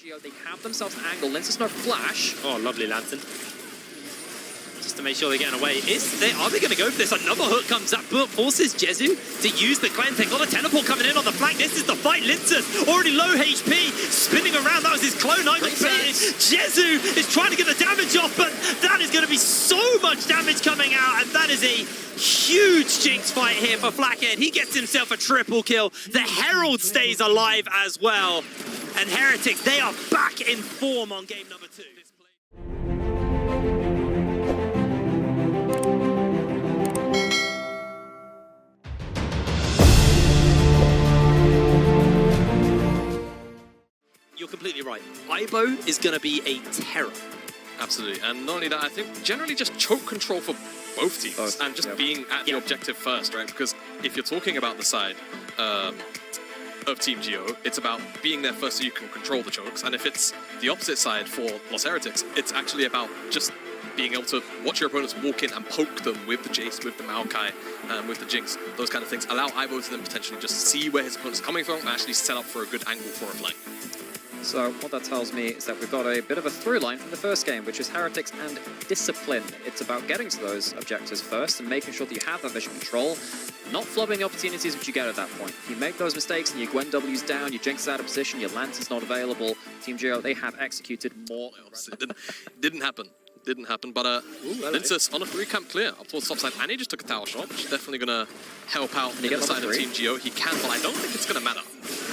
Geo, they have themselves an angle. Lyncas no flash. Oh, lovely Lantern. Just to make sure they're getting away. Are they going to go for this? Another hook comes up, but forces Jezu to use the cleanse. They got a teleport coming in on the flank. This is the fight. Lyncas already low HP, spinning around. That was his clone. Jezu is trying to get the damage off, but that is going to be so much damage coming out, and that is a huge Jinx fight here for Flakked. He gets himself a triple kill. The Herald stays alive as well, and Heretics, they are back in form on game number 2. You're completely right. Ibo is going to be a terror. Absolutely, and not only that, I think generally just choke control for both teams and just being at the objective first, right? Because if you're talking about the side of Team Geo, it's about being there first so you can control the chokes, and if it's the opposite side for Los Heretics, it's actually about just being able to watch your opponents walk in and poke them with the Jayce, with the Maokai, with the Jinx, those kind of things. Allow Ibo to then potentially just see where his opponent's coming from and actually set up for a good angle for a flank. So what that tells me is that we've got a bit of a through line from the first game, which is Heretics and discipline. It's about getting to those objectives first and making sure that you have that vision control, not flubbing the opportunities which you get at that point. If you make those mistakes and your Gwen W's down, your Jinx is out of position, your Lantern's not available, Team Geo, they have executed more. It didn't happen. Didn't happen, but Lyncas on a 3-camp clear up towards top side, and he just took a tower shot, which is definitely going to help out on the side of Team Geo. He can, but I don't think it's going to matter.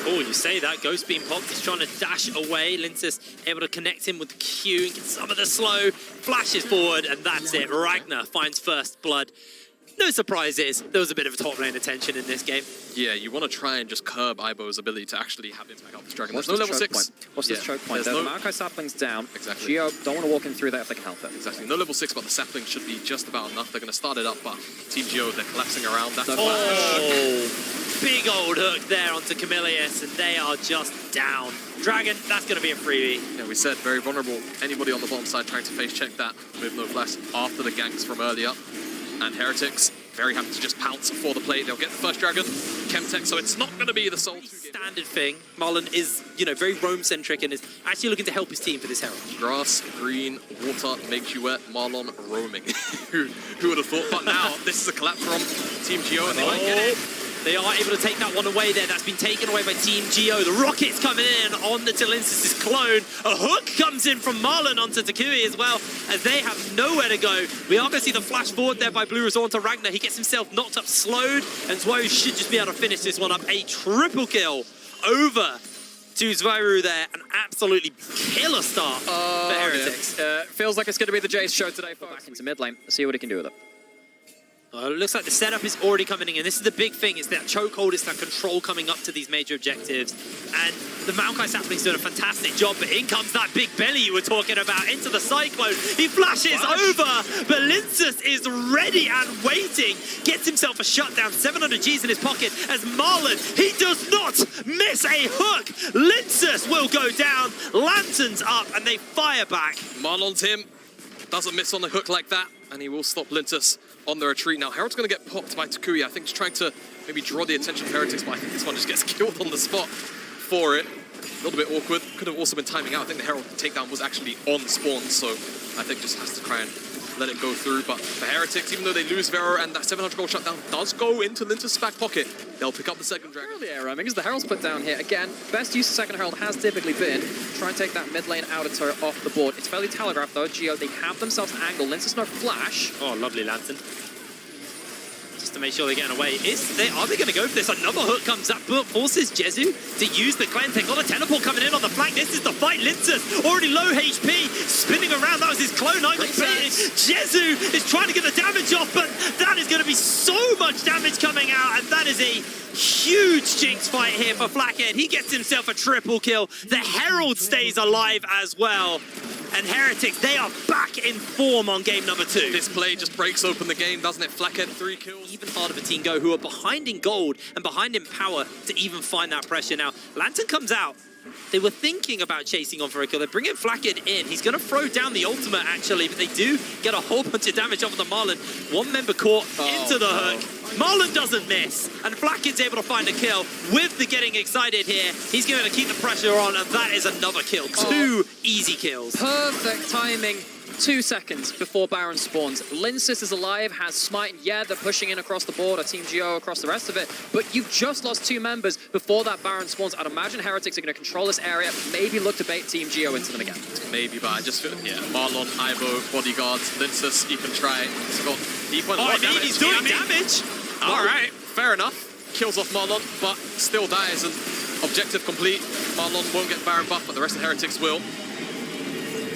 Oh, you say that. Ghost being popped. He's trying to dash away. Lyncas able to connect him with the Q and get some of the slow. Flashes forward, and that's it. Ragner finds first blood. No surprises. There was a bit of a top lane attention in this game. Yeah, you want to try and just curb Ibo's ability to actually have him back up this dragon. There's no level 6. What's this choke point? There's Maokai sapling's down. Exactly. Geo don't want to walk in through that if they can help it. Exactly. No level 6, but the sapling should be just about enough. They're going to start it up, but Team Geo, they're collapsing around. That's big old hook there onto kamilius, and they are just down. Dragon, that's going to be a freebie. Yeah, we said very vulnerable. Anybody on the bottom side trying to face check that with no flash after the ganks from earlier. And Heretics, very happy to just pounce for the play. They'll get the first dragon, Chemtech, so it's not going to be the sole standard thing. Marlon is, very roam-centric and is actually looking to help his team for this Herald. Grass, green, water, makes you wet, Marlon roaming. Who would have thought? But now, this is a collapse from Team Geo, and they might get it. They are able to take that one away there. That's been taken away by Team Geo. The rockets coming in on the Lyncas' clone. A hook comes in from Marlon onto toucouille as well, as they have nowhere to go. We are going to see the flash forward there by bluerzor onto Ragner. He gets himself knocked up, slowed, and Zwyroo should just be able to finish this one up. A triple kill over to Zwyroo there. An absolutely killer start for Heretics. Feels like it's going to be the Jayce show today. Back into mid lane. Let's see what he can do with it. It looks like the setup is already coming in, and this is the big thing, is that chokehold, is that control coming up to these major objectives. And the Maokai sapling's doing a fantastic job, but in comes that big belly you were talking about, into the Cyclone. He flashes over, but Lyncas is ready and waiting. Gets himself a shutdown, 700 Gs in his pocket, as Marlon, he does not miss a hook. Lyncas will go down, Lanterns up, and they fire back. Marlon's him, doesn't miss on the hook like that, and he will stop Lyncas on the retreat. Now, Herald's going to get popped by toucouille. I think just trying to maybe draw the attention of Heretics, but I think this one just gets killed on the spot for it. A little bit awkward. Could have also been timing out. I think the Herald takedown was actually on spawn, so I think just has to try and let it go through. But for Heretics, even though they lose Zwyroo and that 700 gold shutdown does go into Lyncas' back pocket, they'll pick up the second dragon. Really air roaming, as the Herald's put down here. Again, best use of second Herald has typically been try and take that mid lane outer turret off the board. It's fairly telegraphed though. Geo, they have themselves an angle. Lyncas no flash. Oh, lovely Lantern. Just to make sure they're getting away. Are they going to go for this? Another hook comes up, but forces Jezu to use the cleanse. They got a teleport coming in on the flank. This is the fight. Lyncas already low HP, spinning around. That was his clone. Jezu is trying to get the damage off, but that is going to be so much damage coming out, and that is a huge Jinx fight here for Flakked. He gets himself a triple kill. The Herald stays alive as well. And Heretics, they are back in form on game number 2. This play just breaks open the game, doesn't it? Flakked, 3 kills. Even harder for Team Go, who are behind in gold and behind in power to even find that pressure. Now, Lantern comes out, They were thinking about chasing on for a kill. They're bringing Flakked in. He's going to throw down the ultimate, actually, but they do get a whole bunch of damage off of the Marlon. One member caught into the hook. Marlon doesn't miss, and Flakked's able to find a kill with the getting excited here. He's going to keep the pressure on, and that is another kill. 2 easy kills. Perfect timing. 2 seconds before Baron spawns. Lyncas is alive, has Smite. Yeah, they're pushing in across the board, or Team Geo across the rest of it, but you've just lost 2 members before that Baron spawns. I'd imagine Heretics are going to control this area, maybe look to bait Team Geo into them again. Maybe, but I just feel, yeah, Marlon, Ivo, bodyguards, Lyncas, you can try. He's got deep one. He's doing damage. All right, fair enough. Kills off Marlon, but still dies, and objective complete. Marlon won't get Baron buff, but the rest of Heretics will.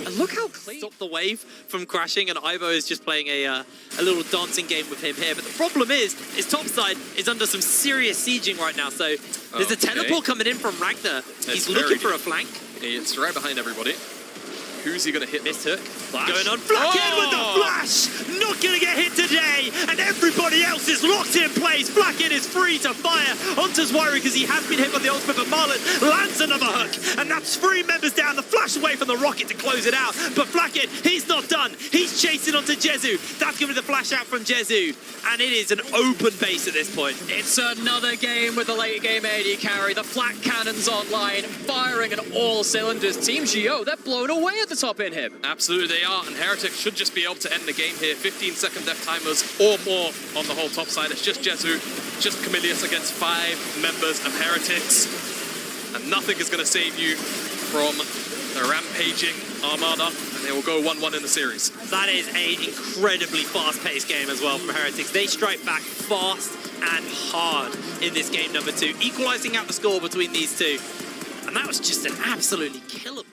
And look how clean. Stop the wave from crashing, and Ivo is just playing a little dancing game with him here. But the problem is topside is under some serious sieging right now. So there's a teleport coming in from Ragner. He's looking for a flank. It's right behind everybody. Who's he going to hit? Missed hook. Going on Flakked with the flash! Not going to get hit today! And everybody else is locked in place. Flakked is free to fire onto Zwyroo because he has been hit by the ultimate, but Marlon lands another hook. And that's 3 members down. The flash away from the rocket to close it out. But Flakked, he's not done. He's chasing onto Jezu. That's going to be the flash out from Jezu. And it is an open base at this point. It's another game with the late game AD carry. The flak cannon's online, firing on all cylinders. Team Geo, they're blown away at the top in him. Absolutely they are, and Heretics should just be able to end the game here. 15-second death timers or more on the whole top side. It's just Jezu, just Kamilius against 5 members of Heretics. And nothing is going to save you from the rampaging Armada, and they will go 1-1 in the series. That is an incredibly fast-paced game as well from Heretics. They strike back fast and hard in this game number 2, equalizing out the score between these two. And that was just an absolutely killer